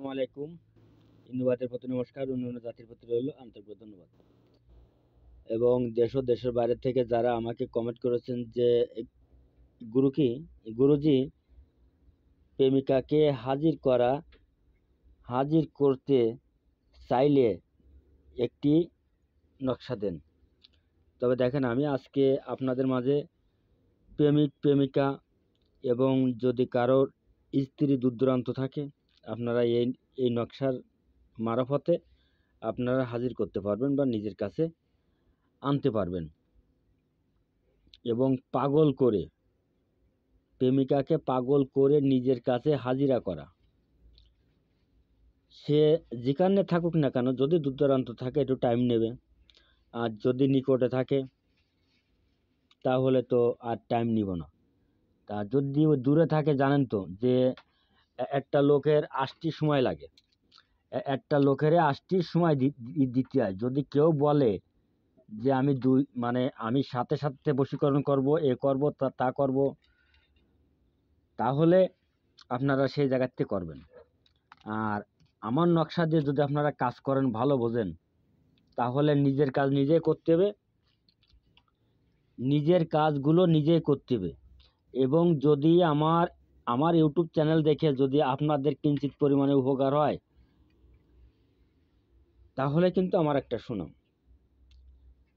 আসসালামু আলাইকুম। হিন্দুবাদের প্রতি নমস্কার, অন্যান্য জাতির প্রতি রইল আন্তরিক ধন্যবাদ। এবং দেশ ও দেশের বাইরে থেকে যারা আমাকে কমেন্ট করেছেন যে গুরুজি প্রেমিকাকে হাজির করতে চাইলে একটি নকশা দেন। তবে দেখেন, আমি আজকে আপনাদের মাঝে প্রেমিকা এবং যদি কারোর স্ত্রী দূর দূরান্ত থাকে, আপনারা এই নকশার মারফতে আপনারা হাজির করতে পারবেন বা নিজের কাছে আনতে পারবেন। এবং প্রেমিকাকে পাগল করে নিজের কাছে হাজিরা করা, সে যেখানে থাকুক না কেন, যদি দূর দূরান্ত থাকে একটু টাইম নেবে, আর যদি নিকটে থাকে তাহলে তো আর টাইম নিব না। তা যদি দূরে থাকে, জানেন তো যে একটা লোকের ৮টি সময় লাগে, একটা লোকের ৮টি সময় দিতে হয়। যদি কেউ বলে যে আমি সাথে সাথে বশীকরণ করব, এ করব তা করব, তাহলে আপনারা সেই জায়গাতে করবেন। আর আমার নকশা দিয়ে যদি আপনারা কাজ করেন, ভালো বোঝেন, তাহলে নিজের কাজ নিজেই করতে হবে, নিজের কাজগুলো নিজেই করতে হবে। এবং যদি আমার ইউটিউব চ্যানেল দেখে যদি আপনাদের কিঞ্চিত পরিমাণে উপকার হয়, তাহলে কিন্তু আমার একটা সুনাম।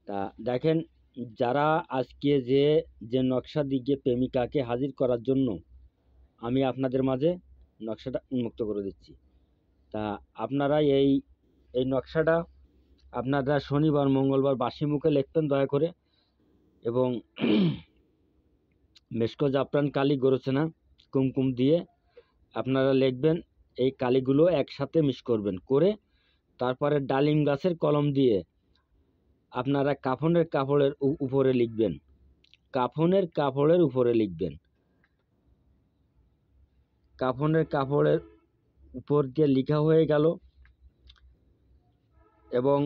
তা দেখেন, যারা আজকে যে নকশা দিকে প্রেমিকাকে হাজির করার জন্য আমি আপনাদের মাঝে নকশাটা উন্মুক্ত করে দিচ্ছি। তা আপনারা এই নকশাটা আপনারা শনিবার মঙ্গলবার বাসি মুখে লিখবেন দয়া করে। এবং মেশকো জাফরান কালি গরুচেনা কুমকুম দিয়ে আপনারা লিখবেন। এই কালিগুলো একসাথে মিক্স করবেন, করে তারপরে ডালিম গাছের কলম দিয়ে আপনারা কাফনের কাপড়ের উপরে লিখবেন। কাফনের কাপড়ের উপরে লিখবেন, কাফনের কাপড়ের উপর দিয়ে লেখা হয়ে গেল। এবং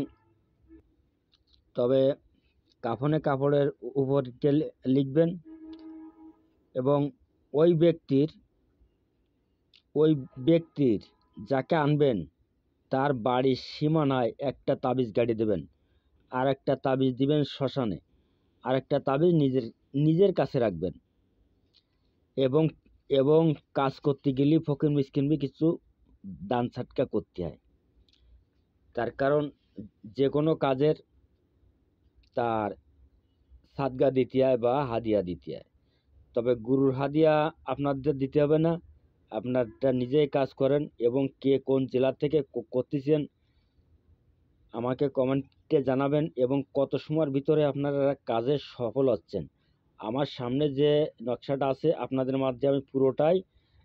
তবে কাফনের কাপড়ের উপর দিয়ে লিখবেন, এবং ওই ব্যক্তির যাকে আনবেন তার বাড়ির সীমানায় একটা তাবিজ গাড়ি দেবেন, আর একটা তাবিজ দিবেন শ্মশানে, আর একটা তাবিজ নিজের কাছে রাখবেন। এবং কাজ করতে গেলে ফকির মিসকিনবি কিছু দান ছাটকা করতে হয়। তার কারণ যে কোনো কাজের তার সাদগা দিতে হয় বা হাদিয়া দিতে হয়। তবে গুরুর হাদিয়া আপনাদের দিতে হবে না, আপনারটা নিজেই কাজ করেন। এবং কে কোন জেলা থেকে করতেছেন আমাকে কমেন্টে জানাবেন, এবং কত সময়ের ভিতরে আপনারা কাজে সফল হচ্ছেন। আমার সামনে যে নকশাটা আছে আপনাদের মাধ্যমে আমি পুরোটাই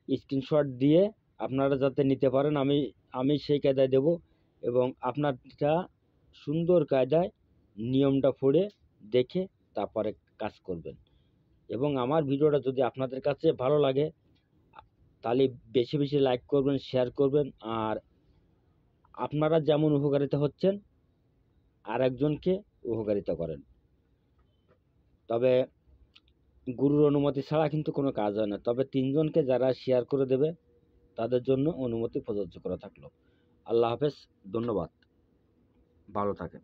স্ক্রিনশট দিয়ে আপনারা যাতে নিতে পারেন, আমি সেই কায়দায় দেব। এবং আপনারটা সুন্দর কায়দায় নিয়মটা পড়ে দেখে তারপরে কাজ করবেন। এবং আমার ভিডিওটা যদি আপনাদের কাছে ভালো লাগে, তাহলে বেশি বেশি লাইক করবেন, শেয়ার করবেন। আর আপনারা যেমন উপকারিতা হচ্ছেন আর একজনকে উপকারিতা করেন। তবে গুরুর অনুমতি ছাড়া কিন্তু কোনো কাজ হয় না। তবে 3জনকে যারা শেয়ার করে দেবে তাদের জন্য অনুমতি প্রযোজ্য করা থাকলো। আল্লাহ হাফেজ, ধন্যবাদ, ভালো থাকেন।